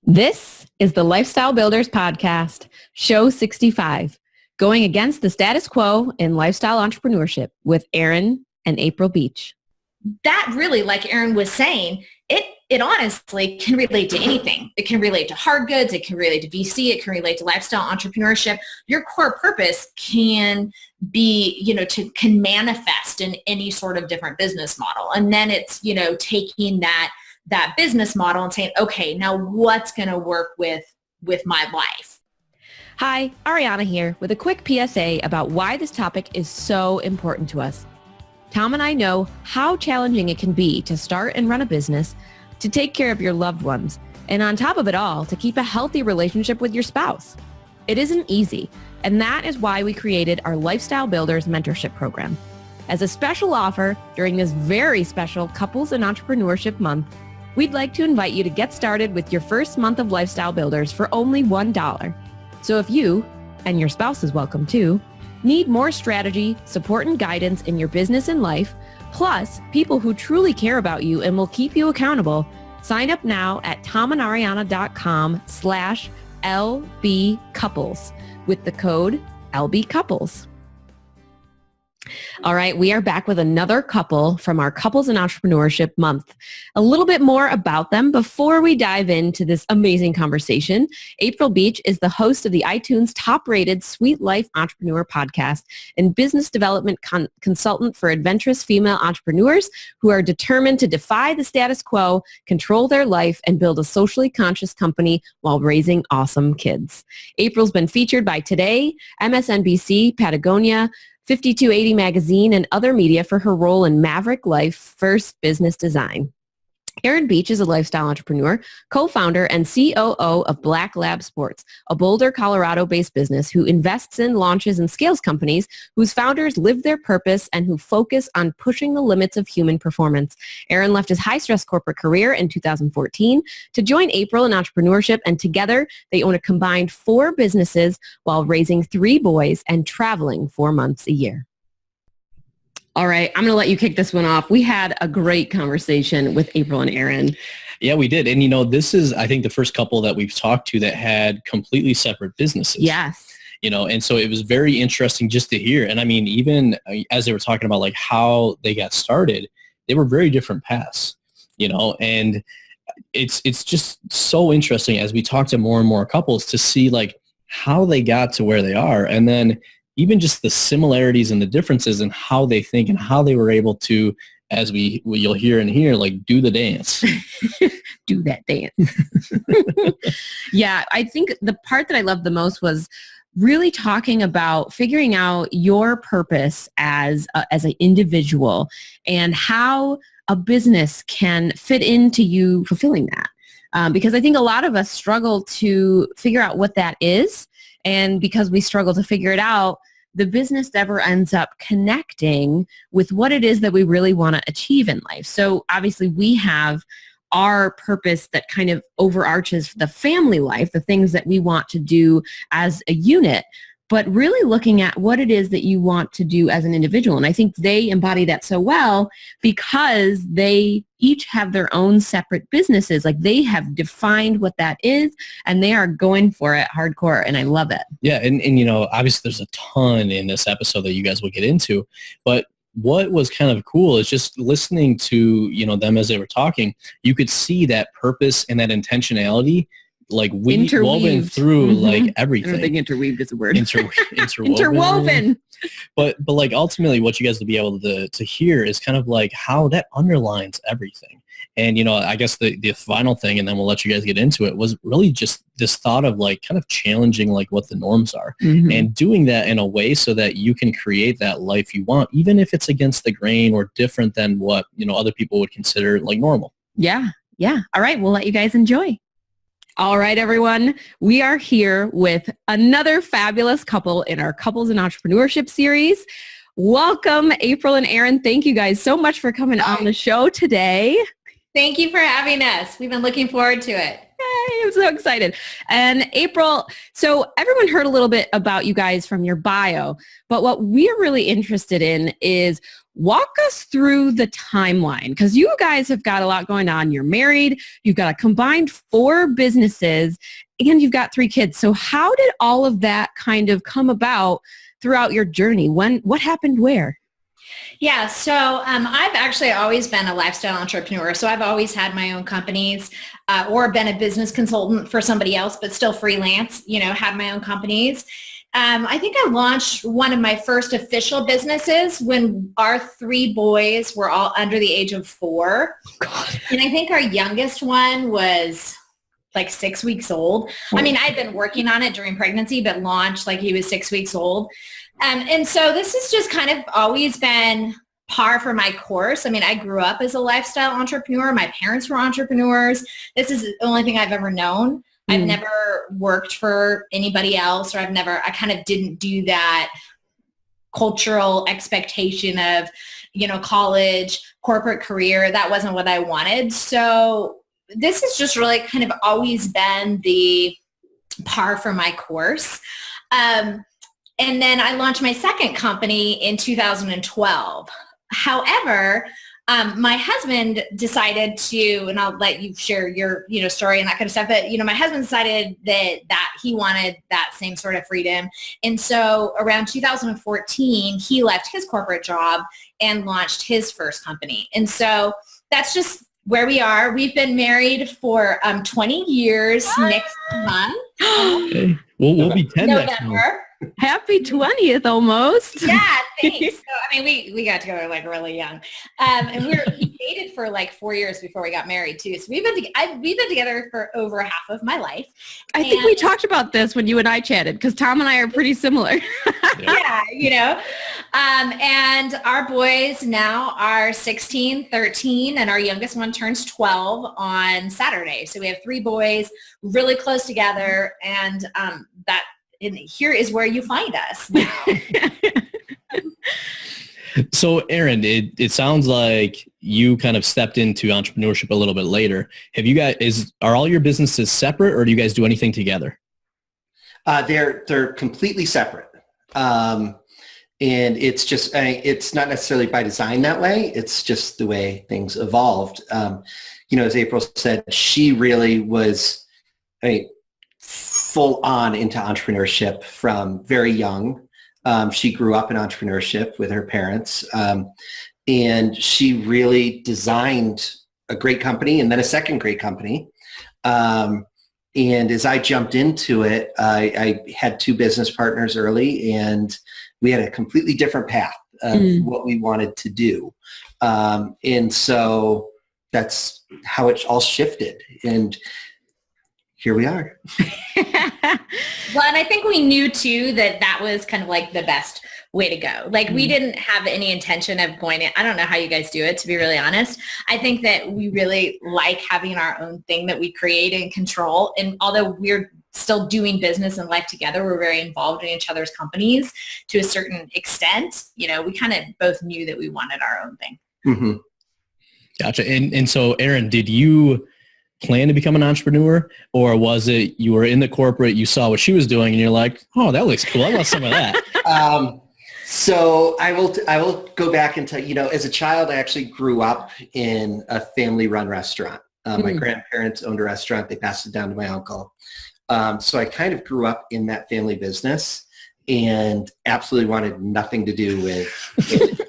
This is the Lifestyle Builders Podcast, Show 65, going against the status quo in lifestyle entrepreneurship with Aaron and April Beach. That really, like Aaron was saying, it honestly can relate to anything. It can relate to hard goods. It can relate to VC. It can relate to lifestyle entrepreneurship. Your core purpose can be, can manifest in any sort of different business model. And then it's, taking that business model and saying, okay, now what's going to work with my life? Hi, Ariana here with a quick PSA about why this topic is so important to us. Tom and I know how challenging it can be to start and run a business, to take care of your loved ones, and on top of it all, to keep a healthy relationship with your spouse. It isn't easy, and that is why we created our Lifestyle Builders Mentorship Program. As a special offer during this very special Couples and Entrepreneurship Month, we'd like to invite you to get started with your first month of Lifestyle Builders for only $1. So if you, and your spouse is welcome too, need more strategy, support, and guidance in your business and life, plus people who truly care about you and will keep you accountable, sign up now at tomandariana.com/LBcouples with the code LBcouples. All right, we are back with another couple from our Couples and Entrepreneurship Month. A little bit more about them before we dive into this amazing conversation. April Beach is the host of the iTunes top-rated Sweet Life Entrepreneur podcast and business development consultant for adventurous female entrepreneurs who are determined to defy the status quo, control their life, and build a socially conscious company while raising awesome kids. April's been featured by Today, MSNBC, Patagonia, 5280 Magazine, and other media for her role in Maverick Life First Business Design. Aaron Beach is a lifestyle entrepreneur, co-founder and COO of Black Lab Sports, a Boulder, Colorado-based business who invests in, launches, and scales companies whose founders live their purpose and who focus on pushing the limits of human performance. Aaron left his high-stress corporate career in 2014 to join April in entrepreneurship, and together they own a combined 4 businesses while raising 3 boys and traveling 4 months a year. All right, I'm going to let you kick this one off. We had a great conversation with April and Aaron. Yeah, we did. And, this is, I think, the first couple that we've talked to that had completely separate businesses. Yes. And so it was very interesting just to hear. And I mean, even as they were talking about like how they got started, they were very different paths, and it's just so interesting as we talk to more and more couples to see like how they got to where they are. And then even just the similarities and the differences in how they think and how they were able to, as you'll hear in here, like do the dance. Do that dance. Yeah, I think the part that I loved the most was really talking about figuring out your purpose as an individual and how a business can fit into you fulfilling that. Because I think a lot of us struggle to figure out what that is. And because we struggle to figure it out, the business never ends up connecting with what it is that we really want to achieve in life. So obviously we have our purpose that kind of overarches the family life, the things that we want to do as a unit, but really looking at what it is that you want to do as an individual. And I think they embody that so well because they each have their own separate businesses. Like they have defined what that is and they are going for it hardcore. And I love it. Yeah. And obviously there's a ton in this episode that you guys will get into, but what was kind of cool is just listening to, them as they were talking, you could see that purpose and that intentionality like woven through like everything. I don't think interweaved is a word. Interwoven. But like ultimately what you guys will be able to hear is kind of like how that underlines everything. And, I guess the final thing, and then we'll let you guys get into it, was really just this thought of like kind of challenging like what the norms are and doing that in a way so that you can create that life you want, even if it's against the grain or different than what, other people would consider like normal. Yeah. Yeah. All right. We'll let you guys enjoy. All right, everyone. We are here with another fabulous couple in our Couples and Entrepreneurship series. Welcome, April and Aaron. Thank you guys so much for coming on the show today. Thank you for having us. We've been looking forward to it. Yay, I'm so excited. And April, so everyone heard a little bit about you guys from your bio, but what we're really interested in is Walk us through the timeline, because you guys have got a lot going on. You're married, you've got a combined 4 businesses, and you've got 3 kids. So how did all of that kind of come about throughout your journey? What happened where? Yeah, so I've actually always been a lifestyle entrepreneur. So I've always had my own companies or been a business consultant for somebody else, but still freelance, had my own companies. I think I launched one of my first official businesses when our 3 boys were all under the age of 4. God. And I think our youngest one was like 6 weeks old. I mean, I'd been working on it during pregnancy, but launched like he was 6 weeks old. And so this has just kind of always been par for my course. I mean, I grew up as a lifestyle entrepreneur. My parents were entrepreneurs. This is the only thing I've ever known. I've never worked for anybody else, or I kind of didn't do that cultural expectation of, college, corporate career. That wasn't what I wanted. So this has just really kind of always been the par for my course. And then I launched my second company in 2012. However, my husband decided to, and I'll let you share your, story and that kind of stuff. But, my husband decided that he wanted that same sort of freedom. And so around 2014, he left his corporate job and launched his first company. And so that's just where we are. We've been married for 20 years next month. Okay. We'll be 10 next month. Happy 20th almost. Yeah, thanks. So, I mean, we got together like really young. And we dated for like 4 years before we got married too. So we've been together for over half of my life. I think we talked about this when you and I chatted, because Tom and I are pretty similar. Yeah, and our boys now are 16, 13, and our youngest one turns 12 on Saturday. So we have 3 boys really close together, and and here is where you find us now. So Aaron, it sounds like you kind of stepped into entrepreneurship a little bit later. Are all your businesses separate, or do you guys do anything together? They're completely separate. And it's just, it's not necessarily by design that way. It's just the way things evolved. As April said, she really was, full on into entrepreneurship from very young. She grew up in entrepreneurship with her parents, and she really designed a great company and then a second great company. And as I jumped into it, I had 2 business partners early, and we had a completely different path of what we wanted to do. And so that's how it all shifted. And here we are. Well, and I think we knew too that was kind of like the best way to go. Like we didn't have any intention of going in. I don't know how you guys do it, to be really honest. I think that we really like having our own thing that we create and control. And although we're still doing business and life together, we're very involved in each other's companies to a certain extent. We kind of both knew that we wanted our own thing. Mm-hmm. Gotcha. And so Aaron, did you plan to become an entrepreneur, or was it you were in the corporate, you saw what she was doing and you're like, oh, that looks cool, I want some of that? So I will go back and tell you, as a child, I actually grew up in a family-run restaurant. My grandparents owned a restaurant. They passed it down to my uncle. So I kind of grew up in that family business and absolutely wanted nothing to do with it.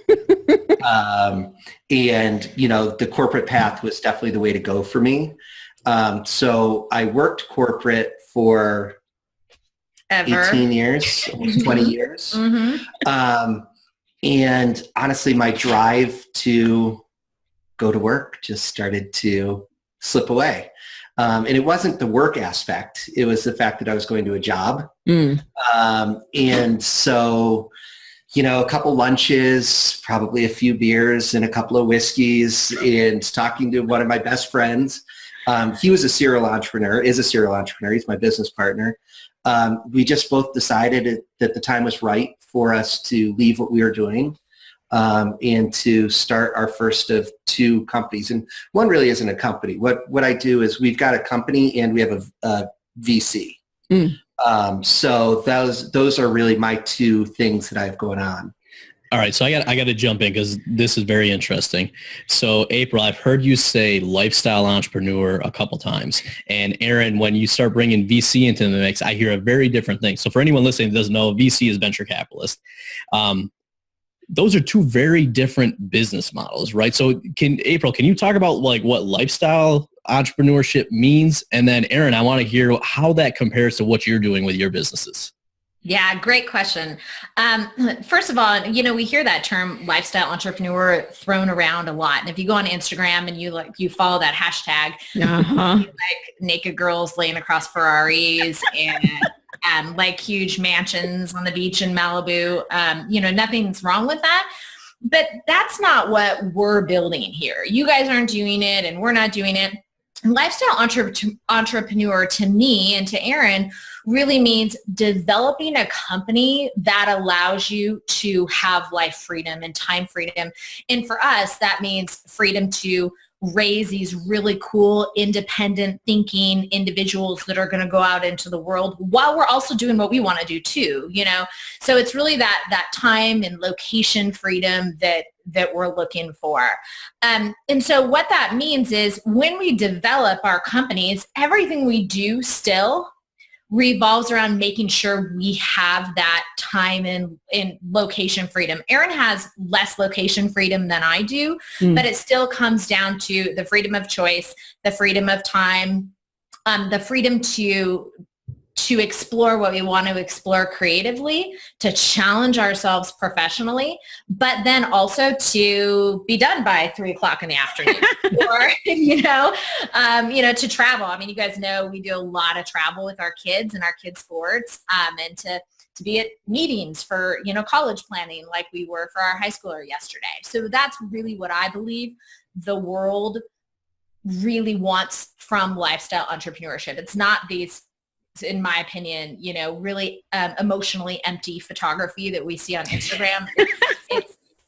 And the corporate path was definitely the way to go for me. So I worked corporate for 18 years, almost 20 years. And honestly, my drive to go to work just started to slip away. And it wasn't the work aspect. It was the fact that I was going to a job. And so, a couple lunches, probably a few beers and a couple of whiskeys, and talking to one of my best friends. He was is a serial entrepreneur. He's my business partner. We just both decided that the time was right for us to leave what we were doing and to start our first of 2 companies. And one really isn't a company. What I do is we've got a company and we have a VC. So those are really my 2 things that I have going on. All right, so I got to jump in because this is very interesting. So April, I've heard you say lifestyle entrepreneur a couple times. And Aaron, when you start bringing VC into the mix, I hear a very different thing. So for anyone listening that doesn't know, VC is venture capitalist. Those are two very different business models, right? So April, can you talk about like what lifestyle entrepreneurship means? And then Aaron, I want to hear how that compares to what you're doing with your businesses. Yeah, great question. First of all, we hear that term lifestyle entrepreneur thrown around a lot. And if you go on Instagram and you follow that hashtag, like naked girls laying across Ferraris and like huge mansions on the beach in Malibu, nothing's wrong with that. But that's not what we're building here. You guys aren't doing it and we're not doing it. Lifestyle entrepreneur to me and to Aaron really means developing a company that allows you to have life freedom and time freedom. And for us, that means freedom to raise these really cool, independent thinking individuals that are going to go out into the world while we're also doing what we want to do too, So it's really that time and location freedom that we're looking for. And so what that means is when we develop our companies, everything we do still revolves around making sure we have that time and location freedom. Aaron has less location freedom than I do, but it still comes down to the freedom of choice, the freedom of time, the freedom to explore what we want to explore creatively, to challenge ourselves professionally, but then also to be done by 3:00 in the afternoon or, to travel. I mean, you guys know we do a lot of travel with our kids and our kids' sports, and to be at meetings for, college planning like we were for our high schooler yesterday. So that's really what I believe the world really wants from lifestyle entrepreneurship. It's not these, in my opinion, really emotionally empty photography that we see on Instagram.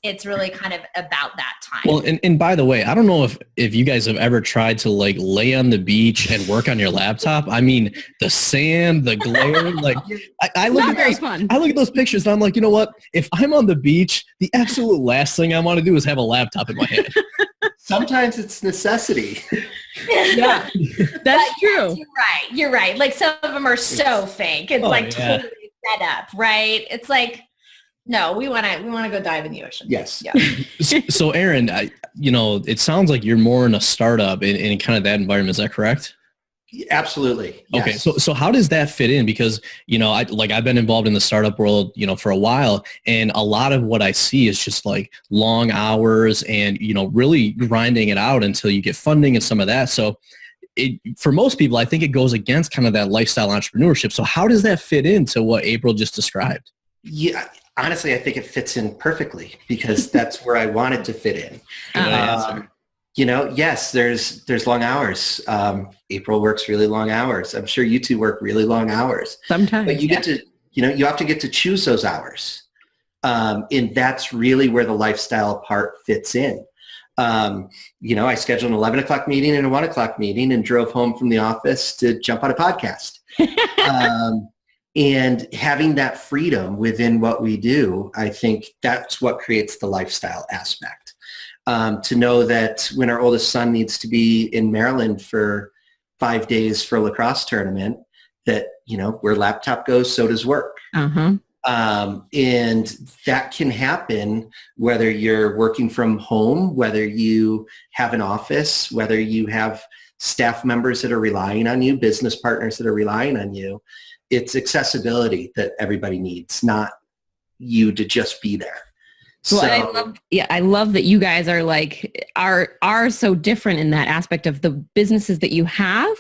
It's really kind of about that time. Well, and by the way, I don't know if you guys have ever tried to like lay on the beach and work on your laptop. I mean, the sand, the glare, like I look at those pictures and I'm like, you know what? If I'm on the beach, the absolute last thing I want to do is have a laptop in my hand. Sometimes it's necessity. Yeah, that's true. Yes, you're right. Like some of them are so fake. It's totally set up, right? It's like, no, we want to go dive in the ocean. Yes. Yeah. So Aaron, it sounds like you're more in a startup in kind of that environment. Is that correct? Absolutely. Yes. Okay. So how does that fit in? Because, I've been involved in the startup world, for a while, and a lot of what I see is just like long hours and, really grinding it out until you get funding and some of that. So for most people, I think it goes against kind of that lifestyle entrepreneurship. So how does that fit into what April just described? Yeah. Honestly, I think it fits in perfectly because that's where I wanted to fit in. Yes, there's long hours. April works really long hours. I'm sure you two work really long hours. Sometimes. But you get to, you have to get to choose those hours. And that's really where the lifestyle part fits in. I scheduled an 11 o'clock meeting and a 1 o'clock meeting and drove home from the office to jump on a podcast. And having that freedom within what we do, I think that's what creates the lifestyle aspect. To know that when our oldest son needs to be in Maryland for 5 days for a lacrosse tournament, that, where laptop goes, so does work. And that can happen whether you're working from home, whether you have an office, whether you have staff members that are relying on you, business partners that are relying on you. It's accessibility that everybody needs, not you to just be there. Well, I love that you guys are so different in that aspect of the businesses that you have,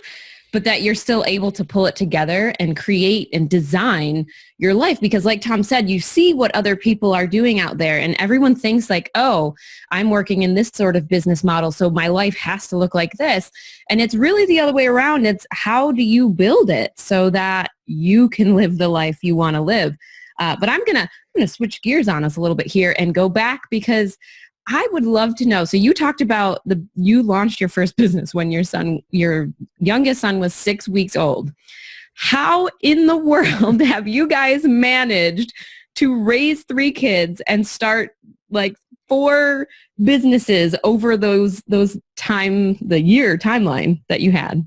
but that you're still able to pull it together and create and design your life. Because like Tom said, you see what other people are doing out there and everyone thinks like, oh, I'm working in this sort of business model, so my life has to look like this. And it's really the other way around. It's how do you build it so that you can live the life you want to live? But I'm going to switch gears on us a little bit here and go back because I would love to know. So you talked about you launched your first business when your youngest son was 6 weeks old. How in the world have you guys managed to raise 3 kids and start like 4 businesses over the year timeline that you had?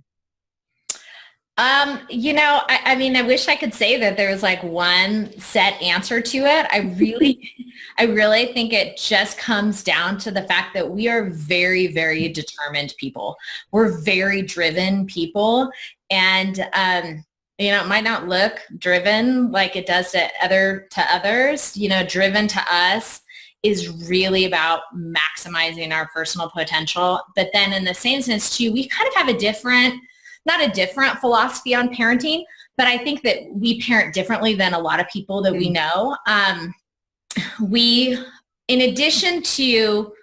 I mean, I wish I could say that there was like one set answer to it. I really think it just comes down to the fact that we are very, very determined people. We're very driven people. And, it might not look driven like it does to others. Driven to us is really about maximizing our personal potential. But then in the same sense too, we kind of have not a different philosophy on parenting, but I think that we parent differently than a lot of people that we know. We, in addition to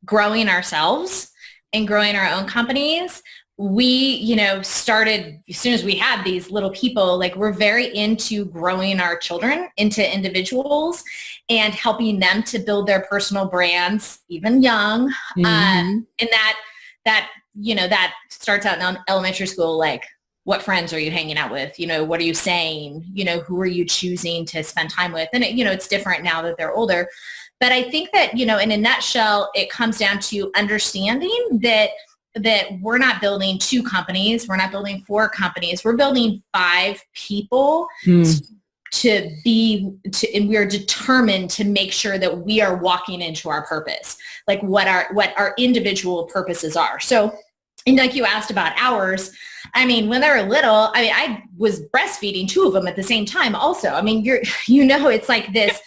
growing ourselves and growing our own companies, we, started as soon as we had these little people, like we're very into growing our children into individuals and helping them to build their personal brands, even young. And that starts out in elementary school, like what friends are you hanging out with? What are you saying? Who are you choosing to spend time with? And it's different now that they're older. But I think that, in a nutshell, it comes down to understanding that we're not building 2 companies. We're not building 4 companies. We're building 5 people and we are determined to make sure that we are walking into our purpose, like what our individual purposes are. So, and like you asked about hours, I mean, when they were little, I was breastfeeding 2 of them at the same time also. I mean, it's like this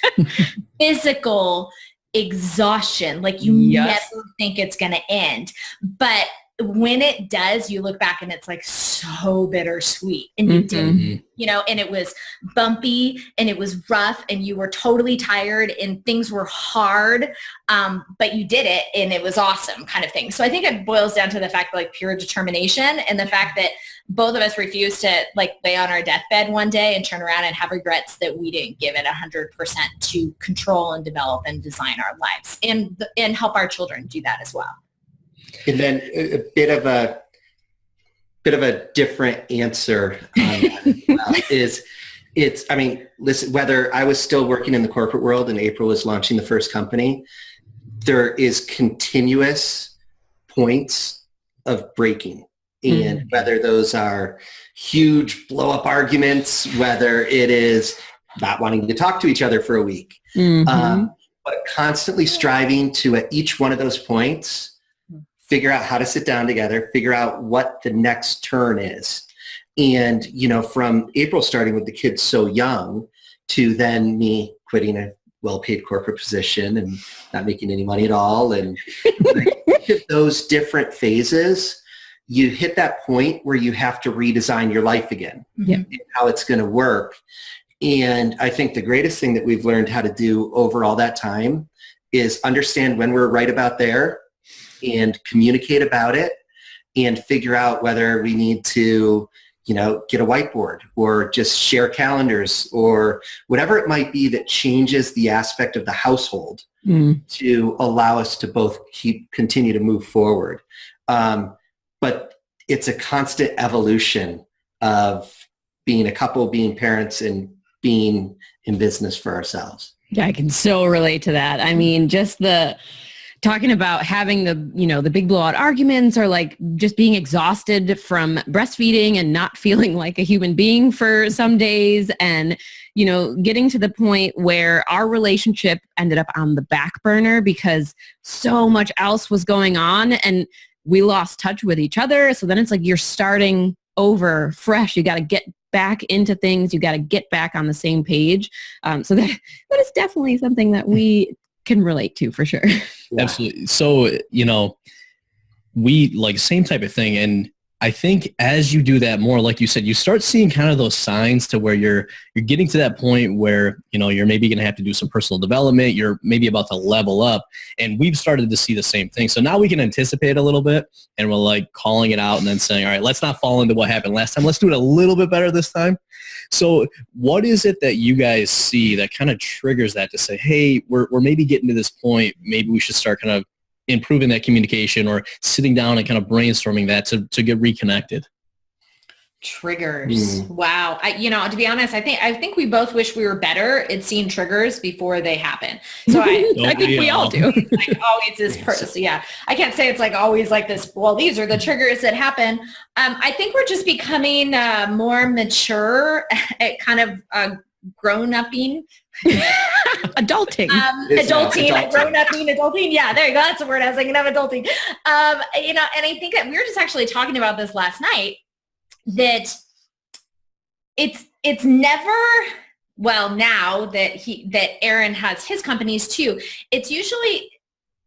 physical exhaustion, like you never think it's going to end. But when it does, you look back and it's like so bittersweet, and you didn't, and it was bumpy and it was rough and you were totally tired and things were hard. But you did it and it was awesome kind of thing. So I think it boils down to the fact like pure determination and the fact that both of us refused to like lay on our deathbed one day and turn around and have regrets that we didn't give it 100% to control and develop and design our lives and help our children do that as well. And then a bit of a different answer on that as well listen, whether I was still working in the corporate world and April was launching the first company, there is continuous points of breaking. And whether those are huge blow up arguments, whether it is not wanting to talk to each other for a week, but constantly striving to at each one of those points, figure out how to sit down together, figure out what the next turn is. And, from April starting with the kids so young to then me quitting a well-paid corporate position and not making any money at all. And those different phases, you hit that point where you have to redesign your life again, and how it's going to work. And I think the greatest thing that we've learned how to do over all that time is understand when we're right about there and communicate about it and figure out whether we need to, get a whiteboard or just share calendars or whatever it might be that changes the aspect of the household to allow us to both continue to move forward. But it's a constant evolution of being a couple, being parents, and being in business for ourselves. Yeah, I can so relate to that. I mean, just talking about having the big blowout arguments or like just being exhausted from breastfeeding and not feeling like a human being for some days and, getting to the point where our relationship ended up on the back burner because so much else was going on and we lost touch with each other. So then it's like you're starting over fresh. You got to get back into things. You got to get back on the same page. So that is definitely something that we can relate to for sure. Absolutely. So, we like same type of thing. And I think as you do that more, like you said, you start seeing kind of those signs to where you're getting to that point where, you're maybe going to have to do some personal development. You're maybe about to level up. And we've started to see the same thing. So now we can anticipate a little bit and we're like calling it out and then saying, all right, let's not fall into what happened last time. Let's do it a little bit better this time. So what is it that you guys see that kind of triggers that to say, hey, we're maybe getting to this point. Maybe we should start kind of improving that communication or sitting down and kind of brainstorming that to get reconnected? Triggers. Wow. To be honest, I think we both wish we were better at seeing triggers before they happen. So I think we all do. Like always this person. So yeah, I can't say it's like always like this. Well, these are the triggers that happen. I think we're just becoming more mature at kind of grown-upping. Adulting. Adulting. Grown-upping, adulting. Yeah, there you go. That's the word I was thinking of, adulting. And I think that we were just actually talking about this last night, that it's never, well, now that Aaron has his companies too, it's usually,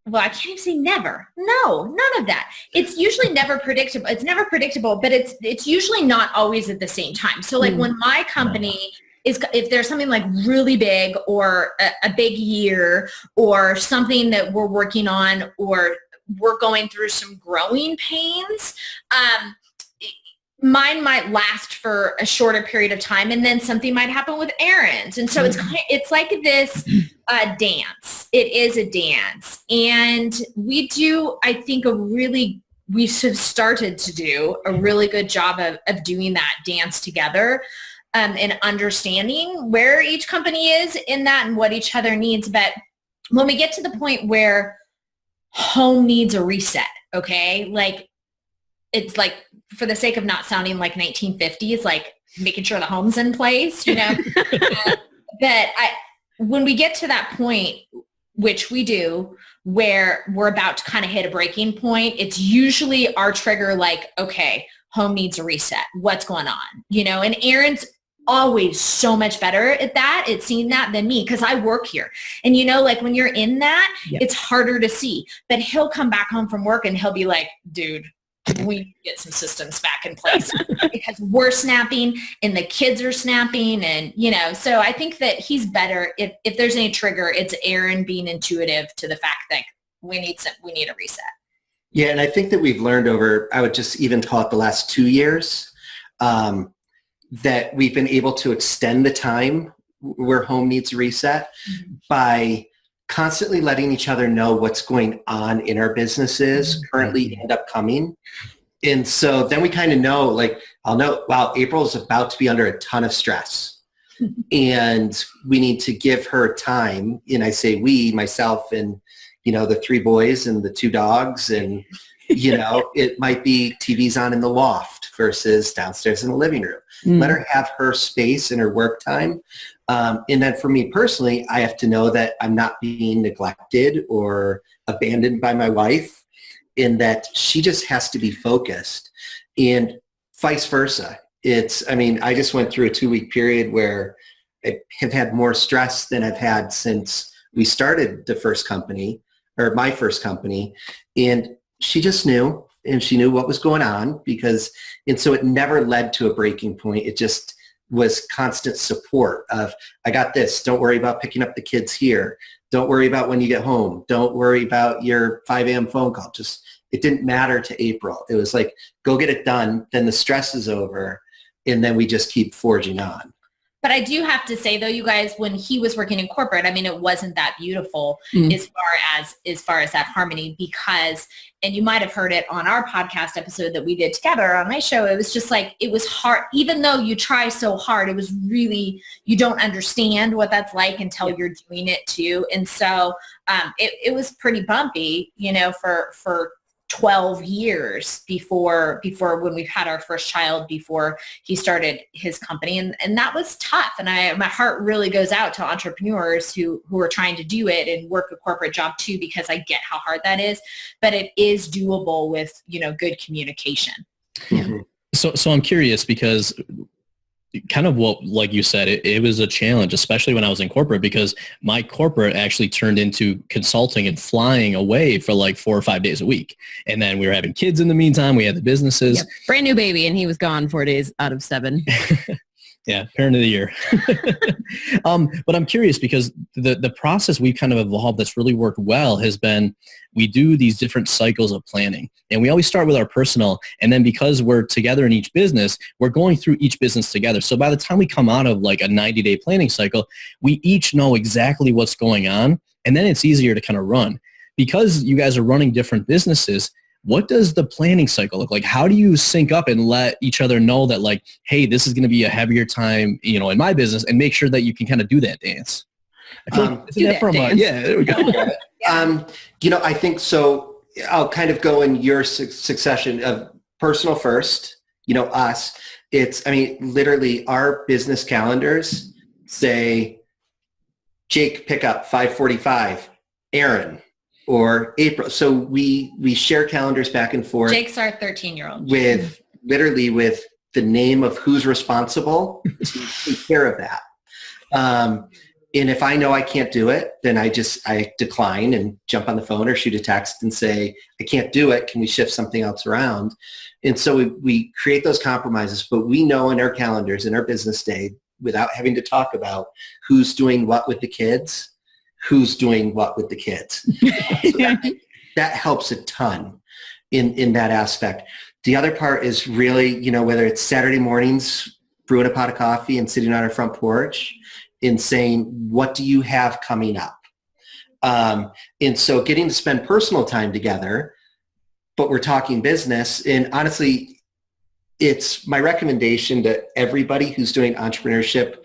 well, I can't even say never. No, none of that. It's usually never predictable. It's never predictable, but it's usually not always at the same time. So like when my company if there's something like really big or a big year or something that we're working on or we're going through some growing pains, mine might last for a shorter period of time, and then something might happen with Aaron's. And so it's like this dance. It is a dance. And we do, I think, we have started to do a really good job of doing that dance together, and understanding where each company is in that and what each other needs. But when we get to the point where home needs a reset, okay, like it's like, for the sake of not sounding like 1950s, like making sure the home's in place, when we get to that point, which we do, where we're about to kind of hit a breaking point, it's usually our trigger, like, okay, home needs a reset. What's going on? And Aaron's always so much better at that, at seeing that, than me, because I work here. And like when you're in that, it's harder to see. But he'll come back home from work and he'll be like, dude, we need to get some systems back in place because we're snapping and the kids are snapping. And, so I think that he's better. If there's any trigger, it's Aaron being intuitive to the fact that we need a reset. Yeah. And I think that we've learned over, I would just even call it the last 2 years, that we've been able to extend the time where home needs a reset by constantly letting each other know what's going on in our businesses, currently and upcoming. And so then we kind of know, like, I'll know, wow, April is about to be under a ton of stress and we need to give her time. And I say we, myself and, the 3 boys and the 2 dogs, and, it might be TV's on in the loft versus downstairs in the living room. Let her have her space and her work time. And then for me personally, I have to know that I'm not being neglected or abandoned by my wife, in that she just has to be focused, and vice versa. I just went through a 2-week period where I have had more stress than I've had since we started the first company, or my first company. And she just knew, and she knew what was going on and so it never led to a breaking point. It just was constant support of, I got this. Don't worry about picking up the kids here. Don't worry about when you get home. Don't worry about your 5 a.m. phone call. It didn't matter to April. It was like, go get it done. Then the stress is over. And then we just keep forging on. But I do have to say, though, you guys, when he was working in corporate, it wasn't that beautiful as far as that harmony, because, and you might have heard it on our podcast episode that we did together on my show, it was just like, it was hard. Even though you try so hard, it was really, you don't understand what that's like until you're doing it too. And so it was pretty bumpy, for 12 years before when we've had our first child, before he started his company. And that was tough. And my heart really goes out to entrepreneurs who are trying to do it and work a corporate job too, because I get how hard that is, but it is doable with, good communication. Mm-hmm. So I'm curious, because kind of what, like you said, it was a challenge, especially when I was in corporate, because my corporate actually turned into consulting and flying away for like 4 or 5 days a week. And then we were having kids in the meantime. We had the businesses. Yep. Brand new baby, and he was gone 4 days out of 7. Yeah, parent of the year. But I'm curious, because the process we've kind of evolved that's really worked well has been, we do these different cycles of planning. And we always start with our personal. And then because we're together in each business, we're going through each business together. So by the time we come out of like a 90-day planning cycle, we each know exactly what's going on. And then it's easier to kind of run. Because you guys are running different businesses, what does the planning cycle look like? How do you sync up and let each other know that like, hey, this is going to be a heavier time, you know, in my business, and make sure that you can kind of do that dance? I feel like, isn't that from yeah, there we go. You know, I think so. I'll kind of go in your succession of personal first, you know, us. It's, I mean, literally our business calendars say, Jake, pick up 5:45, Aaron, or April. So we share calendars back and forth. Jake's our 13-year-old. With literally with the name of who's responsible to take care of that. And if I know I can't do it, then I decline and jump on the phone or shoot a text and say, I can't do it. Can we shift something else around? And so we create those compromises, but we know in our calendars, in our business day, without having to talk about who's doing what with the kids, who's doing what with the kids. So that helps a ton in that aspect. The other part is really, you know, whether it's Saturday mornings, brewing a pot of coffee and sitting on our front porch and saying, what do you have coming up? And so getting to spend personal time together, but we're talking business. And honestly, it's my recommendation to everybody who's doing entrepreneurship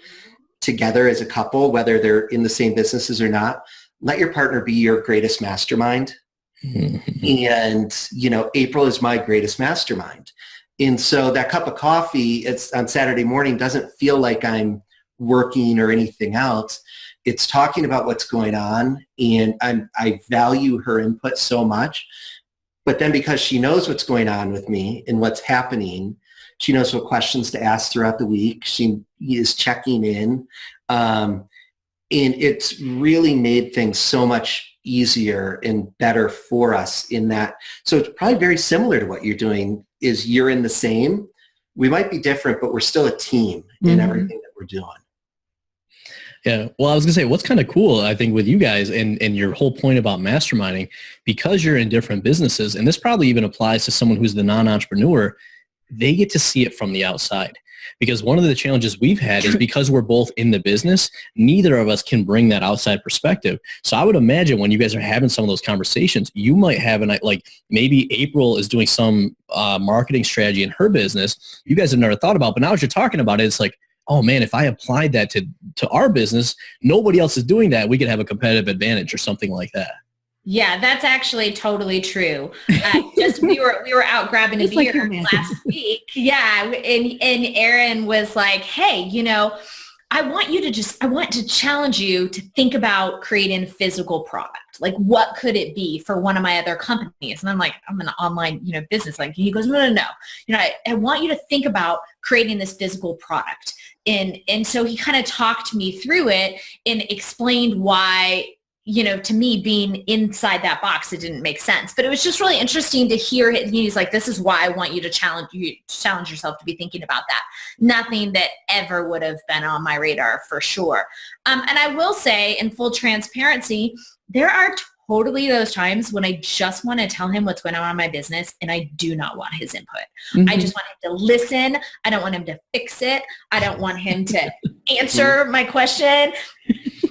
together as a couple, whether they're in the same businesses or not, let your partner be your greatest mastermind. And, you know, April is my greatest mastermind. And so that cup of coffee, it's on Saturday morning, doesn't feel like I'm working or anything else. It's talking about what's going on, and I value her input so much. But then because she knows what's going on with me and what's happening, she knows what questions to ask throughout the week. She is checking in. And it's really made things so much easier and better for us in that. So it's probably very similar to what you're doing, is you're in the same. We might be different, but we're still a team in everything that we're doing. Yeah. Well, I was going to say, what's kind of cool, I think, with you guys and your whole point about masterminding, because you're in different businesses, and this probably even applies to someone who's the non-entrepreneur, they get to see it from the outside. Because one of the challenges we've had is because we're both in the business, neither of us can bring that outside perspective. So I would imagine when you guys are having some of those conversations, you might have like maybe April is doing some marketing strategy in her business you guys have never thought about. But now as you're talking about it, it's like, oh man, if I applied that to our business, nobody else is doing that. We could have a competitive advantage or something like that. Yeah, that's actually totally true. Just we were out grabbing a beer last week. Yeah, and Aaron was like, "Hey, you know, I want to challenge you to think about creating a physical product. Like, what could it be for one of my other companies?" And I'm like, "I'm an online, you know, business." Like, he goes, "No. You know, I want you to think about creating this physical product." And so he kind of talked me through it and explained why, you know, to me being inside that box, it didn't make sense. But it was just really interesting to hear it. He's like, "This is why I want you to challenge yourself to be thinking about that." Nothing that ever would have been on my radar for sure. And I will say, in full transparency, there are totally those times when I just want to tell him what's going on in my business and I do not want his input. I just want him to listen. I don't want him to fix it. I don't want him to answer my question.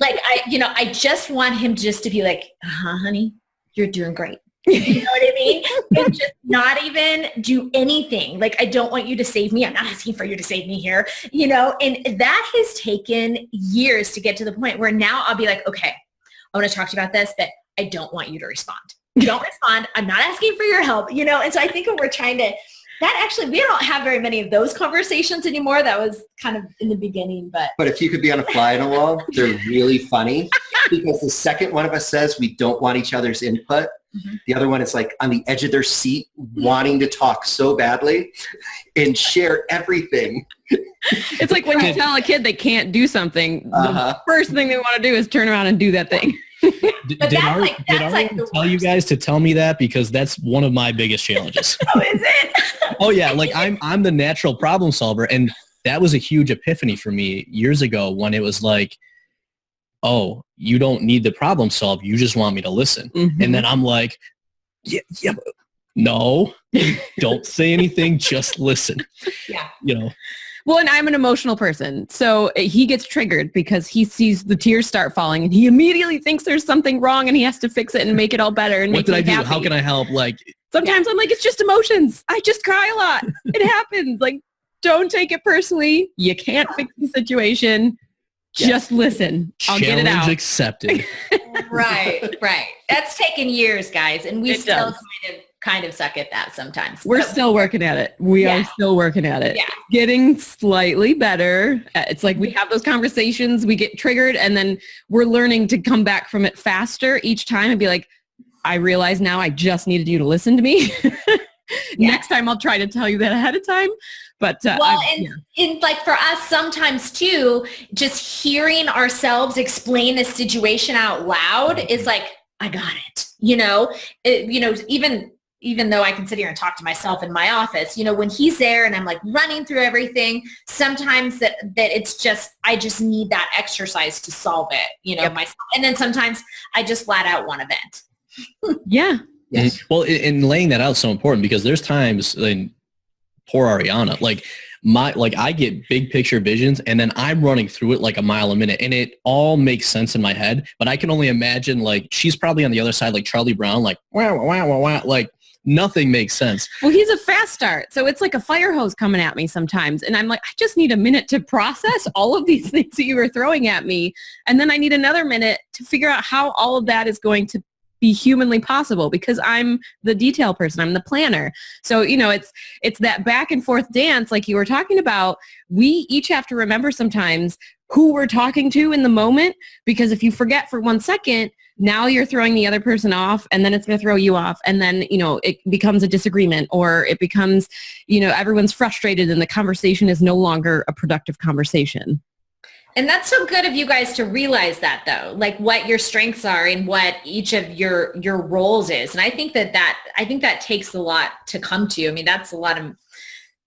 Like, I just want him just to be like, honey, you're doing great. You know what I mean? And just not even do anything. Like, I don't want you to save me. I'm not asking for you to save me here, you know? And that has taken years to get to the point where now I'll be like, okay, I want to talk to you about this, but I don't want you to respond. Don't respond. I'm not asking for your help, you know? And so I think we're trying to, that actually, we don't have very many of those conversations anymore. That was kind of in the beginning, but if you could be on a fly on a wall, they're really funny because the second one of us says we don't want each other's input, the other one is like on the edge of their seat, wanting to talk so badly and share everything. It's like when you tell a kid they can't do something, the first thing they want to do is turn around and do that thing. Did Ariana tell you guys to tell me that? Because that's one of my biggest challenges. Oh, is it? Oh yeah, like I'm the natural problem solver, and that was a huge epiphany for me years ago when it was like, oh, you don't need the problem solve, you just want me to listen. And then I'm like, yeah, no, don't say anything, just listen. Yeah. You know. Well, and I'm an emotional person. So he gets triggered because he sees the tears start falling and he immediately thinks there's something wrong and he has to fix it and make it all better and What make did I me do? happy. How can I help? Like, Sometimes I'm like, it's just emotions. I just cry a lot. It happens. Like, don't take it personally. You can't fix the situation. Just listen. I'll get it out. Challenge accepted. Right. That's taken years, guys. And we It still does. kind of suck at that sometimes. We're But- still working at it. We Yeah. are still working at it. Yeah. Getting slightly better. It's like we have those conversations, we get triggered, and then we're learning to come back from it faster each time and be like, I realize now I just needed you to listen to me. Next time I'll try to tell you that ahead of time. But and like for us sometimes too, just hearing ourselves explain a situation out loud is like, I got it. Even though I can sit here and talk to myself in my office, when he's there and I'm like running through everything, sometimes that it's just, I just need that exercise to solve it, myself. And then sometimes I just flat out want to vent. yeah. Yes. Well, and laying that out is so important because there's times, and poor Ariana, I get big picture visions and then I'm running through it like a mile a minute and it all makes sense in my head, but I can only imagine like she's probably on the other side like Charlie Brown, like wow, wow, wow, wow, like nothing makes sense. Well, he's a fast start. So it's like a fire hose coming at me sometimes. And I'm like, I just need a minute to process all of these things that you were throwing at me. And then I need another minute to figure out how all of that is going to be humanly possible because I'm the detail person. I'm the planner. So, it's that back and forth dance like you were talking about. We each have to remember sometimes who we're talking to in the moment, because if you forget for 1 second, now you're throwing the other person off and then it's going to throw you off. And then, it becomes a disagreement or it becomes, everyone's frustrated and the conversation is no longer a productive conversation. And that's so good of you guys to realize that though, like what your strengths are and what each of your roles is. And I think that takes a lot to come to. I mean, that's a lot of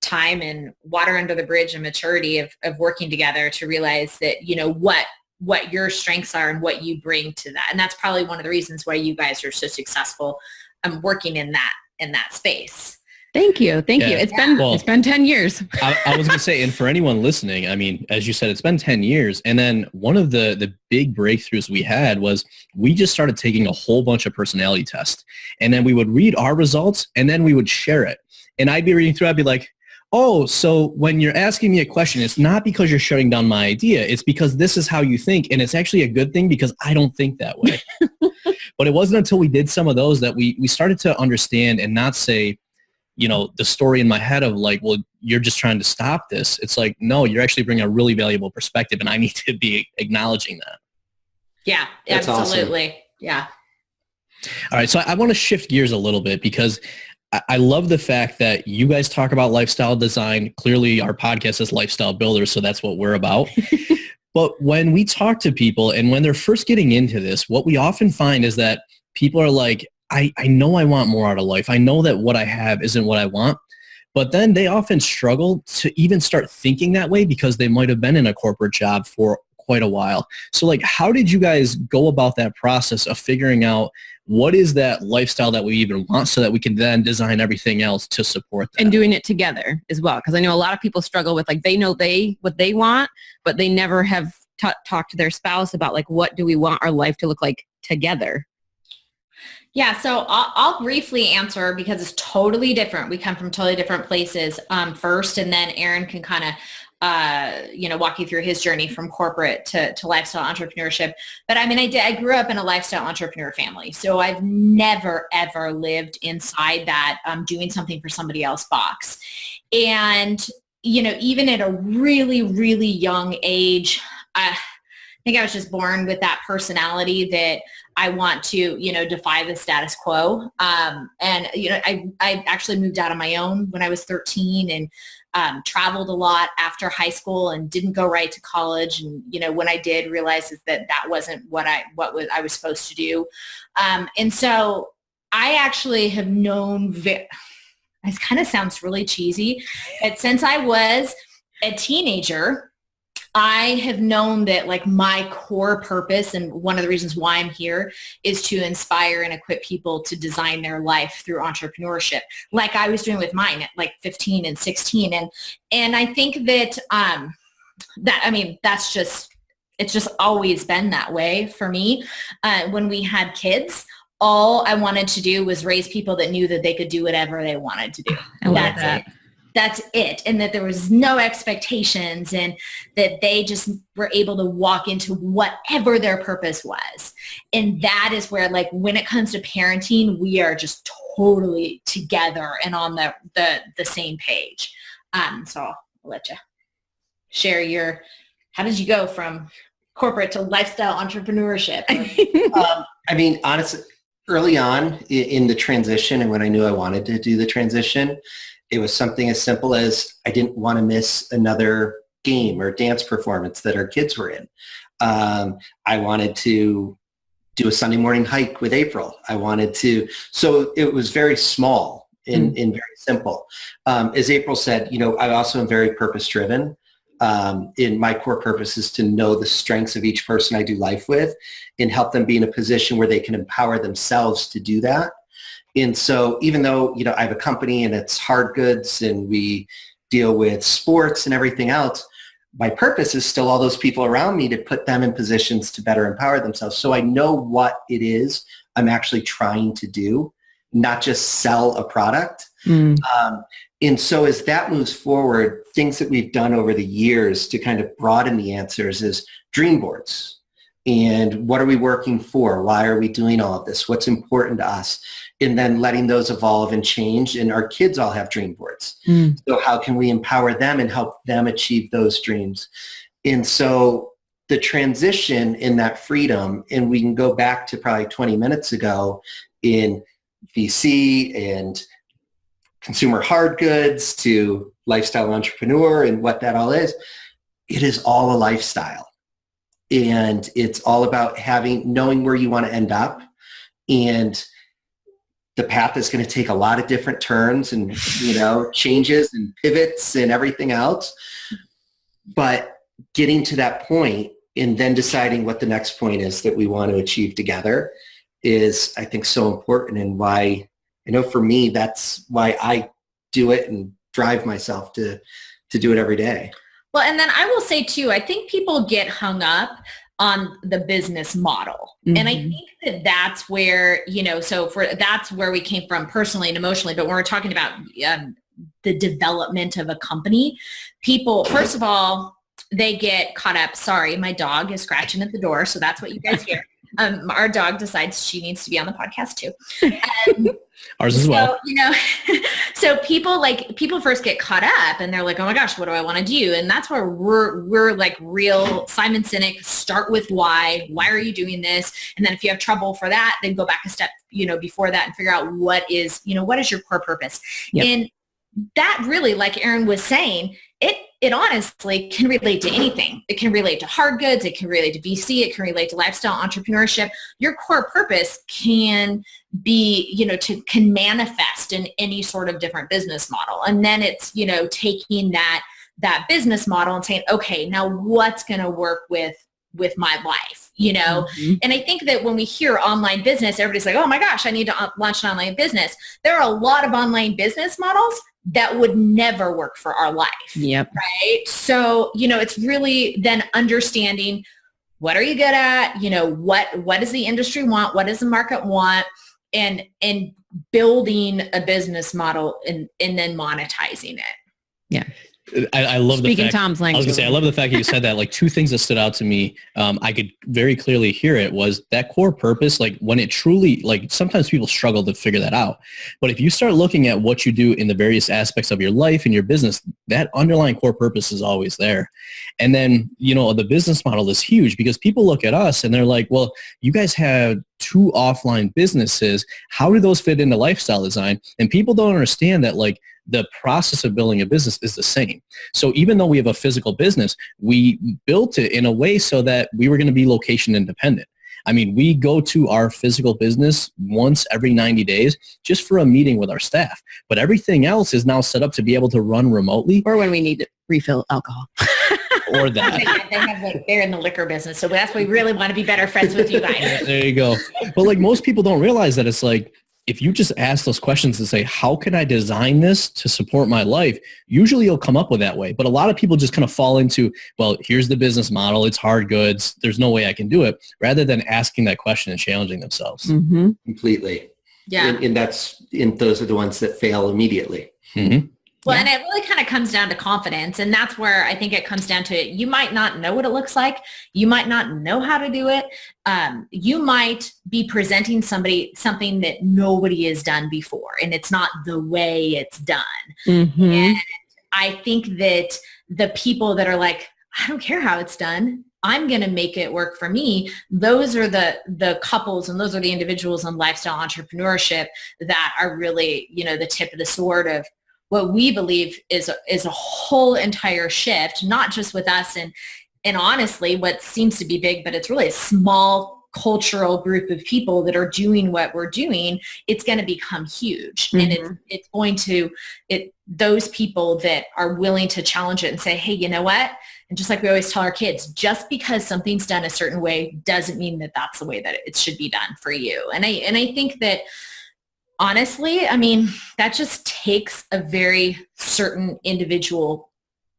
time and water under the bridge and maturity of working together to realize that, what your strengths are and what you bring to that. And that's probably one of the reasons why you guys are so successful working in that space. Thank you. Yeah. It's been 10 years. I was going to say, and for anyone listening, I mean, as you said, it's been 10 years. And then one of the big breakthroughs we had was we just started taking a whole bunch of personality tests. And then we would read our results and then we would share it. And I'd be reading through, I'd be like, oh, so when you're asking me a question, it's not because you're shutting down my idea. It's because this is how you think. And it's actually a good thing because I don't think that way. But it wasn't until we did some of those that we started to understand and not say, the story in my head of like, well, you're just trying to stop this. It's like, no, you're actually bringing a really valuable perspective and I need to be acknowledging that. Yeah, That's absolutely. Awesome. Yeah. All right. So I want to shift gears a little bit because I love the fact that you guys talk about lifestyle design. Clearly our podcast is Lifestyle Builders, so that's what we're about. But when we talk to people and when they're first getting into this, what we often find is that people are like, I know I want more out of life. I know that what I have isn't what I want. But then they often struggle to even start thinking that way because they might have been in a corporate job for quite a while. So like, how did you guys go about that process of figuring out what is that lifestyle that we even want so that we can then design everything else to support that? And doing it together as well. Because I know a lot of people struggle with like, they know what they want, but they never have talked to their spouse about like, what do we want our life to look like together? Yeah, so I'll briefly answer because it's totally different. We come from totally different places first, and then Aaron can kind of, walk you through his journey from corporate to lifestyle entrepreneurship. But I mean, I grew up in a lifestyle entrepreneur family, so I've never, ever lived inside that doing something for somebody else box. And, even at a really, really young age, I think I was just born with that personality that I want to, defy the status quo. And, I actually moved out on my own when I was 13 and traveled a lot after high school and didn't go right to college. And, when I did realize that wasn't what I was supposed to do. And so I actually have known, it kind of sounds really cheesy, but since I was a teenager, I have known that like my core purpose and one of the reasons why I'm here is to inspire and equip people to design their life through entrepreneurship, like I was doing with mine at like 15 and 16. And I think that, it's just always been that way for me. When we had kids, all I wanted to do was raise people that knew that they could do whatever they wanted to do. That's it. And that there was no expectations and that they just were able to walk into whatever their purpose was. And that is where, like, when it comes to parenting, we are just totally together and on the same page. So I'll let you share how did you go from corporate to lifestyle entrepreneurship? Honestly, early on in the transition and when I knew I wanted to do the transition, it was something as simple as I didn't want to miss another game or dance performance that our kids were in. I wanted to do a Sunday morning hike with April. So it was very small and very simple. As April said, I also am very purpose-driven. In my core purpose is to know the strengths of each person I do life with and help them be in a position where they can empower themselves to do that. And so even though, I have a company and it's hard goods and we deal with sports and everything else, my purpose is still all those people around me to put them in positions to better empower themselves. So I know what it is I'm actually trying to do, not just sell a product. And so as that moves forward, things that we've done over the years to kind of broaden the answers is dream boards. And what are we working for? Why are we doing all of this? What's important to us? And then letting those evolve and change. And our kids all have dream boards. So how can we empower them and help them achieve those dreams? And so the transition in that freedom, and we can go back to probably 20 minutes ago in VC and consumer hard goods to lifestyle entrepreneur and what that all is, it is all a lifestyle. And it's all about knowing where you want to end up. And the path is going to take a lot of different turns and, changes and pivots and everything else. But getting to that point and then deciding what the next point is that we want to achieve together is, I think, so important, and why, for me, that's why I do it and drive myself to do it every day. Well, and then I will say too, I think people get hung up on the business model. And I think that's where, that's where we came from personally and emotionally. But when we're talking about the development of a company, people, first of all, they get caught up. Sorry, my dog is scratching at the door. So that's what you guys hear. Our dog decides she needs to be on the podcast too. Ours as well. So people first get caught up and they're like, oh my gosh, what do I want to do? And that's where we're like real Simon Sinek, start with why are you doing this? And then if you have trouble for that, then go back a step, before that and figure out what is your core purpose. Yep. And that really, like Aaron was saying, it honestly can relate to anything. It can relate to hard goods. It can relate to VC. It can relate to lifestyle entrepreneurship. Your core purpose can be, can manifest in any sort of different business model. And then it's, taking that business model and saying, okay, now what's going to work with my life, And I think that when we hear online business, everybody's like, oh my gosh, I need to launch an online business. There are a lot of online business models that would never work for our life. Yep. Right. So, it's really then understanding what are you good at? What does the industry want? What does the market want? And building a business model and then monetizing it. Yeah. I love Speaking the fact, Tom's language. I was gonna say, I love the fact that you said that. Like, two things that stood out to me, I could very clearly hear it, was that core purpose. Like, when it truly, like, sometimes people struggle to figure that out. But if you start looking at what you do in the various aspects of your life and your business, that underlying core purpose is always there. And then, the business model is huge because people look at us and they're like, well, you guys have 2 offline businesses. How do those fit into lifestyle design? And people don't understand that, like, the process of building a business is the same. So even though we have a physical business, we built it in a way so that we were going to be location independent. I mean, we go to our physical business once every 90 days just for a meeting with our staff. But everything else is now set up to be able to run remotely. Or when we need to refill alcohol. or that. They're in the liquor business. So that's why we really want to be better friends with you guys. Yeah, there you go. But like most people don't realize that it's like, if you just ask those questions and say, how can I design this to support my life? Usually you'll come up with that way. But a lot of people just kind of fall into, well, here's the business model. It's hard goods. There's no way I can do it, rather than asking that question and challenging themselves. Mm-hmm. Completely. Yeah. And those are the ones that fail immediately. Mm-hmm. Well, and it really kind of comes down to confidence. And that's where I think it comes down to it. You might not know what it looks like. You might not know how to do it. You might be presenting something that nobody has done before, and it's not the way it's done. Mm-hmm. And I think that the people that are like, I don't care how it's done, I'm going to make it work for me. Those are the couples, and those are the individuals in lifestyle entrepreneurship that are really, the tip of the sword of what we believe is a whole entire shift, not just with us and honestly what seems to be big, but it's really a small cultural group of people that are doing what we're doing. It's going to become huge. Mm-hmm. And it's going to, those people that are willing to challenge it and say, hey, you know what? And just like we always tell our kids, just because something's done a certain way doesn't mean that that's the way that it should be done for you. And I think that, honestly, that just takes a very certain individual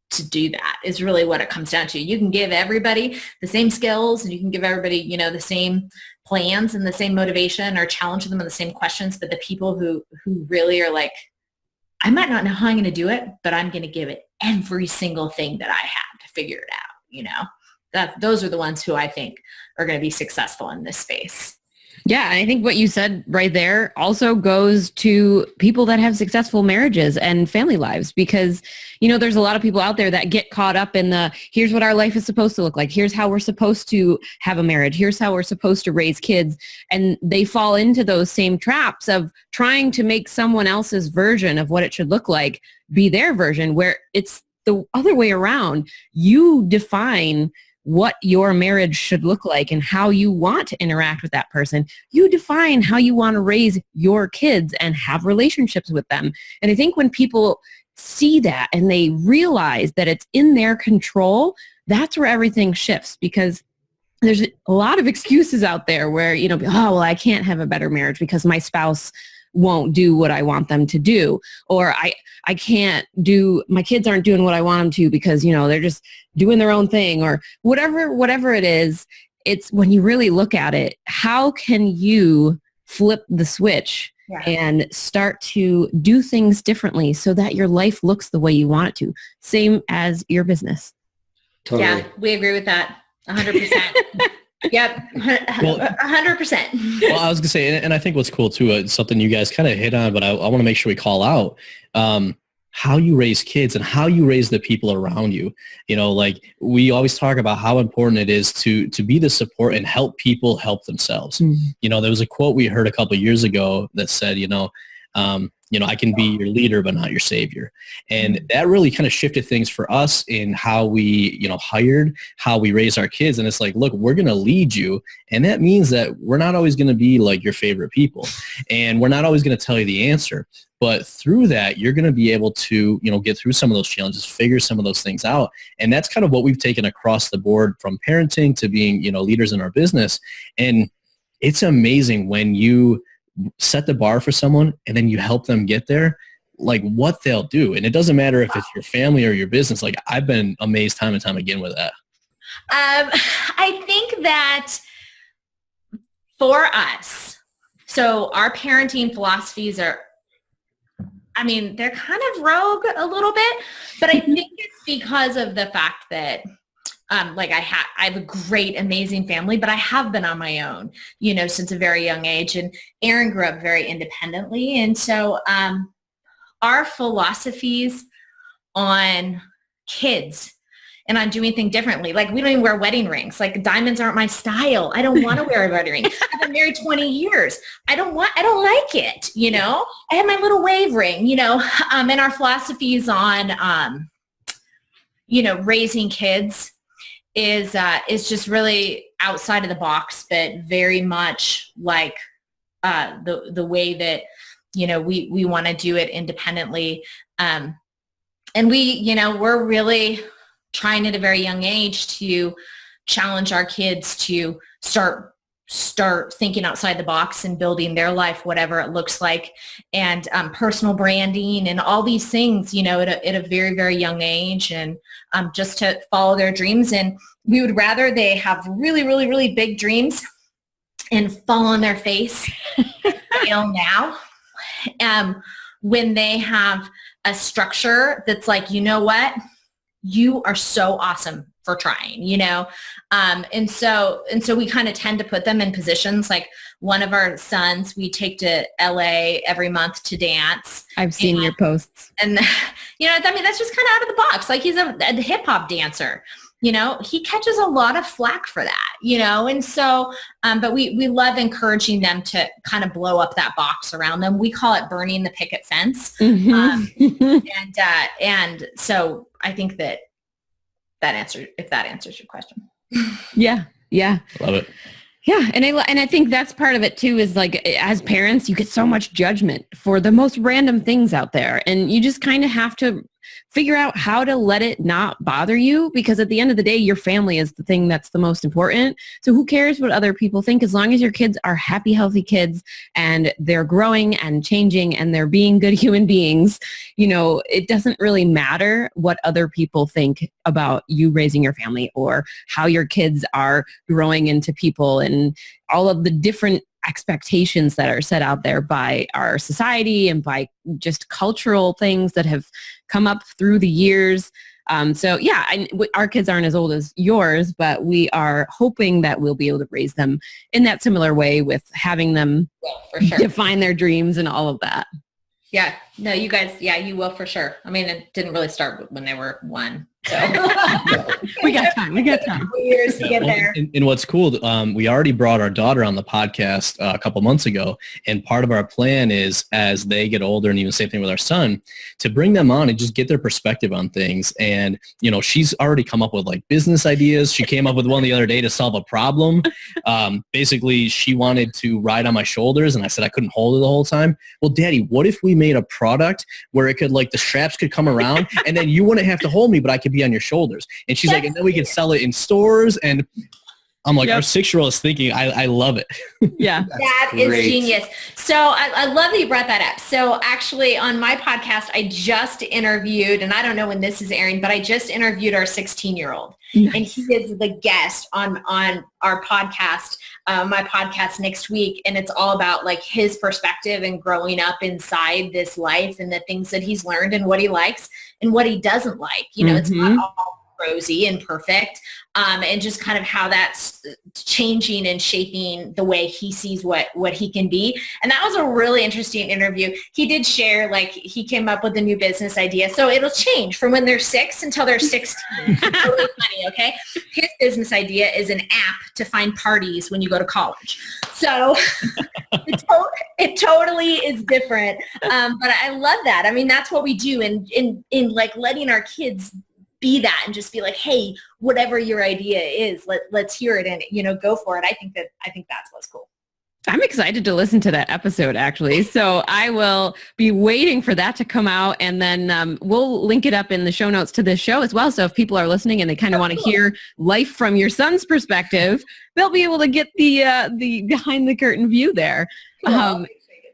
to do that, is really what it comes down to. You can give everybody the same skills, and you can give everybody, the same plans and the same motivation, or challenge them with the same questions. But the people who really are like, I might not know how I'm going to do it, but I'm going to give it every single thing that I have to figure it out. Those are the ones who I think are going to be successful in this space. Yeah, I think what you said right there also goes to people that have successful marriages and family lives, because, there's a lot of people out there that get caught up in here's what our life is supposed to look like. Here's how we're supposed to have a marriage. Here's how we're supposed to raise kids. And they fall into those same traps of trying to make someone else's version of what it should look like be their version, where it's the other way around. You define what your marriage should look like and how you want to interact with that person. You define how you want to raise your kids and have relationships with them. And I think when people see that and they realize that it's in their control, that's where everything shifts, because there's a lot of excuses out there where, oh, well, I can't have a better marriage because my spouse won't do what I want them to do, or I can't do, my kids aren't doing what I want them to because, they're just doing their own thing, or whatever it is. It's when you really look at it, how can you flip the switch and start to do things differently so that your life looks the way you want it to? Same as your business. Totally. Yeah, we agree with that 100%. Yep. 100%. Well, I was gonna say, and I think what's cool too, something you guys kind of hit on, but I want to make sure we call out how you raise kids and how you raise the people around you. Like we always talk about how important it is to be the support and help people help themselves. Mm-hmm. There was a quote we heard a couple of years ago that said, I can be your leader, but not your savior. And that really kind of shifted things for us in how we, hired, how we raise our kids. And it's like, look, we're going to lead you. And that means that we're not always going to be like your favorite people. And we're not always going to tell you the answer. But through that, you're going to be able to, get through some of those challenges, figure some of those things out. And that's kind of what we've taken across the board, from parenting to being, leaders in our business. And it's amazing when you set the bar for someone and then you help them get there, like what they'll do. And it doesn't matter if it's your family or your business. Like I've been amazed time and time again with that. I think that for us, so our parenting philosophies are, they're kind of rogue a little bit, but I think it's because of the fact that I have a great, amazing family, but I have been on my own, since a very young age. And Aaron grew up very independently. And so our philosophies on kids and on doing things differently, like we don't even wear wedding rings. Like diamonds aren't my style. I don't want to wear a wedding ring. I've been married 20 years. I don't like it. I have my little wave ring, and our philosophies on, raising kids is just really outside of the box, but very much like the way that we want to do it independently, and we we're really trying at a very young age to challenge our kids to start thinking outside the box and building their life, whatever it looks like, and personal branding and all these things, at a very, very young age, and just to follow their dreams. And we would rather they have really, really, really big dreams and fall on their face, fail now, when they have a structure that's like, you know what, you are so awesome for trying, and so we kind of tend to put them in positions. Like one of our sons, we take to LA every month to dance. I've seen your posts. And, that's just kind of out of the box. Like he's a hip hop dancer, he catches a lot of flack for that, and so, but we love encouraging them to kind of blow up that box around them. We call it burning the picket fence. Mm-hmm. And so I think that answers your question. Yeah. Love it. Yeah. And I think that's part of it too, is like, as parents, you get so much judgment for the most random things out there. And you just kind of have to figure out how to let it not bother you, because at the end of the day, your family is the thing that's the most important. So who cares what other people think, as long as your kids are happy, healthy kids and they're growing and changing and they're being good human beings, it doesn't really matter what other people think about you raising your family or how your kids are growing into people and all of the different expectations that are set out there by our society and by just cultural things that have come up through the years. Our kids aren't as old as yours, but we are hoping that we'll be able to raise them in that similar way, with having them for sure define their dreams and all of that. Yeah. No, you guys, you will for sure. I mean, it didn't really start when they were 1. So we got time. Years to get there. And what's cool, we already brought our daughter on the podcast a couple months ago, and part of our plan is, as they get older, and even same thing with our son, to bring them on and just get their perspective on things. And she's already come up with like business ideas. She came up with one the other day to solve a problem. Basically, she wanted to ride on my shoulders, and I said I couldn't hold her the whole time. Well, Daddy, what if we made a product where it could, like, the straps could come around and then you wouldn't have to hold me, but I could be on your shoulders? And she's like, and then we can sell it in stores. And I'm like, our 6-year-old is thinking, I love it. Yeah. That is genius. So I love that you brought that up. So actually on my podcast, I just interviewed, and I don't know when this is airing, but I just interviewed our 16-year-old. Nice. And he is the guest on our podcast, my podcast next week. And it's all about like his perspective and growing up inside this life and the things that he's learned and what he likes and what he doesn't like. It's not all rosy and perfect, and just kind of how that's changing and shaping the way he sees what he can be. And that was a really interesting interview. He did share, like, he came up with a new business idea. So it'll change from when they're 6 until they're 16. Really funny, okay? His business idea is an app to find parties when you go to college. So it totally is different. But I love that. I mean, that's what we do in like letting our kids be that and just be like, hey, whatever your idea is, let's hear it and, go for it. I think that's what's cool. I'm excited to listen to that episode, actually. So I will be waiting for that to come out, and then we'll link it up in the show notes to this show as well. So if people are listening and they kind of want to hear life from your son's perspective, they'll be able to get the behind the curtain view there. Cool.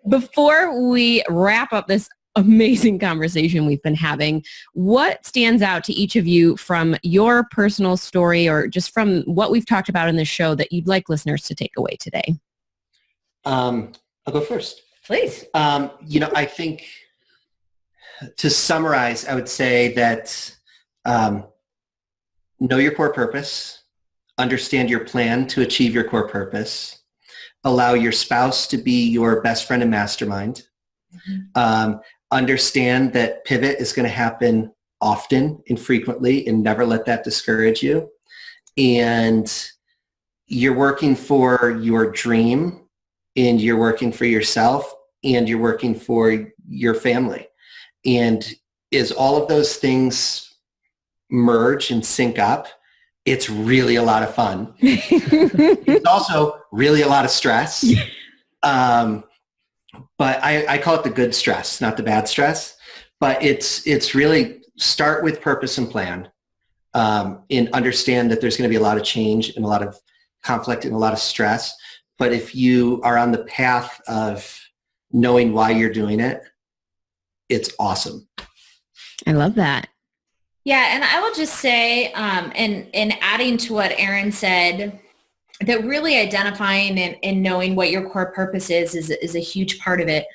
Before we wrap up this amazing conversation we've been having, what stands out to each of you from your personal story or just from what we've talked about in this show that you'd like listeners to take away today? I'll go first. Please. I think to summarize, I would say that know your core purpose, understand your plan to achieve your core purpose, allow your spouse to be your best friend and mastermind, understand that pivot is going to happen often and frequently, and never let that discourage you. And you're working for your dream, and you're working for yourself, and you're working for your family. And as all of those things merge and sync up, it's really a lot of fun. It's also really a lot of stress. But I call it the good stress, not the bad stress. But it's really start with purpose and plan. and understand that there's going to be a lot of change and a lot of conflict and a lot of stress. But if you are on the path of knowing why you're doing it, it's awesome. I love that. Yeah, and I will just say, and adding to what Aaron said, that really identifying and knowing what your core purpose is a huge part of it.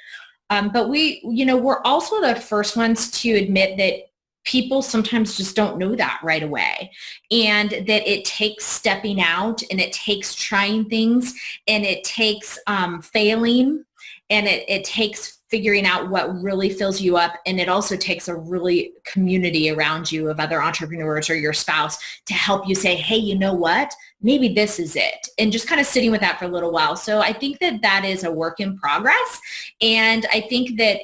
But we're also the first ones to admit that people sometimes just don't know that right away, and that it takes stepping out, and it takes trying things, and it takes failing, and it takes figuring out what really fills you up. And it also takes a really community around you of other entrepreneurs or your spouse to help you say, hey, you know what? Maybe this is it. And just kind of sitting with that for a little while. So I think that is a work in progress. And I think that,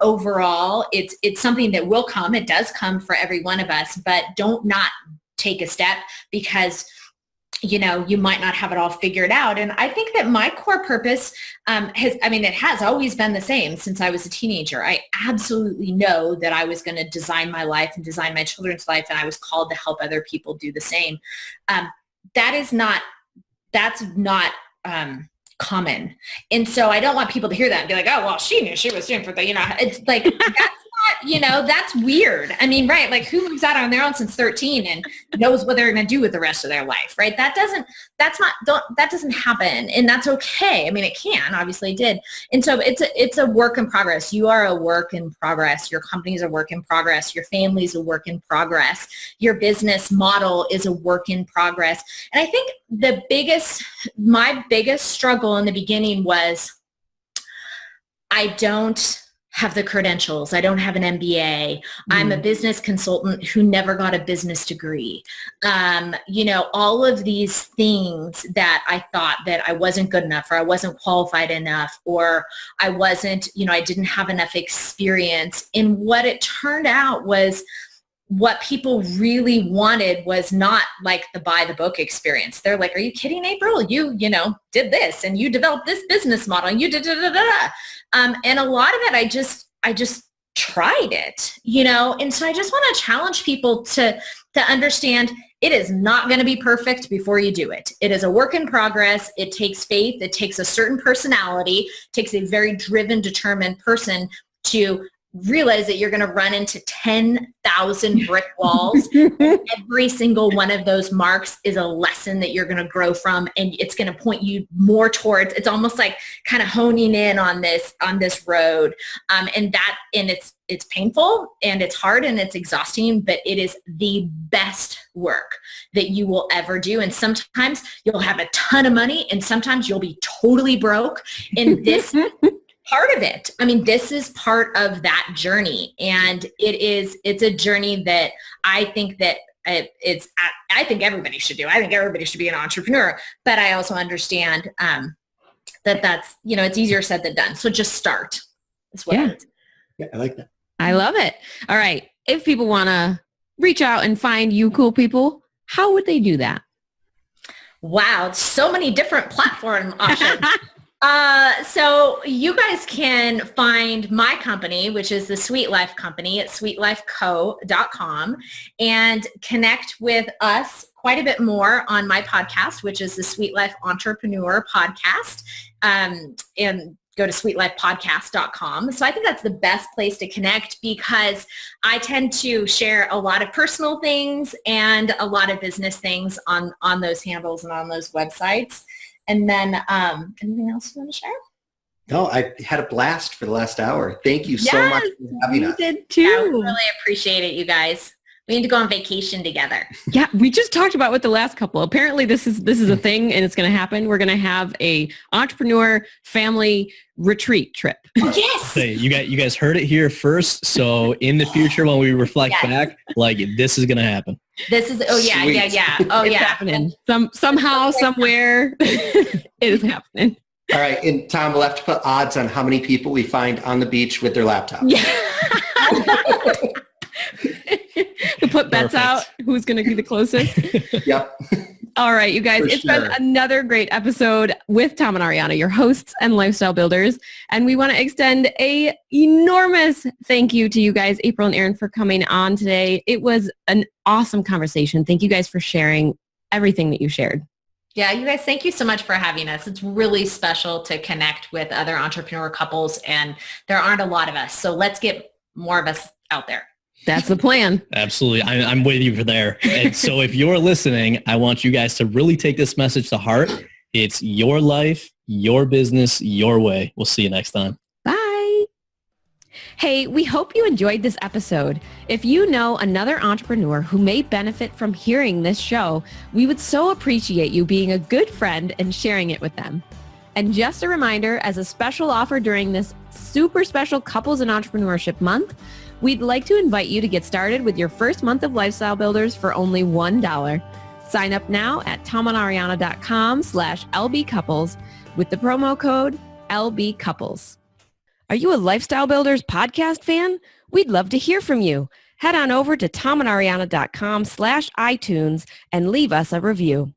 overall, it's something that will come. It does come for every one of us, but don't not take a step because you might not have it all figured out. And I think that my core purpose it has always been the same since I was a teenager. I absolutely know that I was going to design my life and design my children's life, and I was called to help other people do the same. That's not common. And so I don't want people to hear that and be like, oh, well, she knew she was doing for the, it's like, that's not, that's weird. I mean, right. Like who moves out on their own since 13 and knows what they're going to do with the rest of their life, right? That doesn't happen. And that's okay. I mean, it can, obviously it did. And so it's a work in progress. You are a work in progress. Your company is a work in progress. Your family is a work in progress. Your business model is a work in progress. And I think my biggest struggle in the beginning was I don't have the credentials. I don't have an MBA. I'm a business consultant who never got a business degree. All of these things that I thought that I wasn't good enough, or I wasn't qualified enough, or I wasn't, I didn't have enough experience. And what it turned out was what people really wanted was not like the buy the book experience. They're like, are you kidding, April? You did this and you developed this business model and you did and a lot of it, I just tried it, and so I just want to challenge people to understand it is not going to be perfect before you do it. It is a work in progress. It takes faith. It takes a certain personality. It takes a very driven, determined person to realize that you're going to run into 10,000 brick walls. Every single one of those marks is a lesson that you're going to grow from, and it's going to point you more towards, it's almost like kind of honing in on this road. And it's painful and it's hard and it's exhausting, but it is the best work that you will ever do. And sometimes you'll have a ton of money and sometimes you'll be totally broke. And this part of it. I mean, this is part of that journey. And it's a journey that I think that I think everybody should do. I think everybody should be an entrepreneur, but I also understand that's, it's easier said than done. So just start. That's what it is. Yeah, I like that. I love it. All right. If people want to reach out and find you cool people, how would they do that? Wow. So many different platform options. So you guys can find my company, which is the Sweet Life Company, at sweetlifeco.com, and connect with us quite a bit more on my podcast, which is the Sweet Life Entrepreneur Podcast, and go to sweetlifepodcast.com. So I think that's the best place to connect because I tend to share a lot of personal things and a lot of business things on those handles and on those websites. And then anything else you want to share? No, I had a blast for the last hour. Thank you so much for having us. Did too. Yeah, we really appreciate it, you guys. We need to go on vacation together. Yeah, we just talked about with the last couple. Apparently this is a thing and it's going to happen. We're going to have a entrepreneur family retreat trip. Oh, yes. Hey, you guys heard it here first. So in the future, when we reflect back, like this is going to happen. This is, oh yeah, Sweet. yeah. Oh It's yeah. happening. Somehow, somewhere, it is happening. All right. And Tom, we'll have to put odds on how many people we find on the beach with their laptop. Yeah. We put bets out. Who's going to be the closest? Yep. All right, you guys, For it's sure. been another great episode with Tom and Ariana, your hosts and lifestyle builders. And we want to extend a enormous thank you to you guys, April and Aaron, for coming on today. It was an awesome conversation. Thank you guys for sharing everything that you shared. Yeah, you guys, thank you so much for having us. It's really special to connect with other entrepreneur couples, and there aren't a lot of us. So let's get more of us out there. That's the plan. Absolutely. I'm with you for there. And so if you're listening, I want you guys to really take this message to heart. It's your life, your business, your way. We'll see you next time. Bye. Hey, we hope you enjoyed this episode. If you know another entrepreneur who may benefit from hearing this show, we would so appreciate you being a good friend and sharing it with them. And just a reminder, as a special offer during this super special Couples in Entrepreneurship Month, we'd like to invite you to get started with your first month of Lifestyle Builders for only $1. Sign up now at tomandariana.com/LBcouples with the promo code LBcouples. Are you a Lifestyle Builders podcast fan? We'd love to hear from you. Head on over to tomandariana.com/iTunes and leave us a review.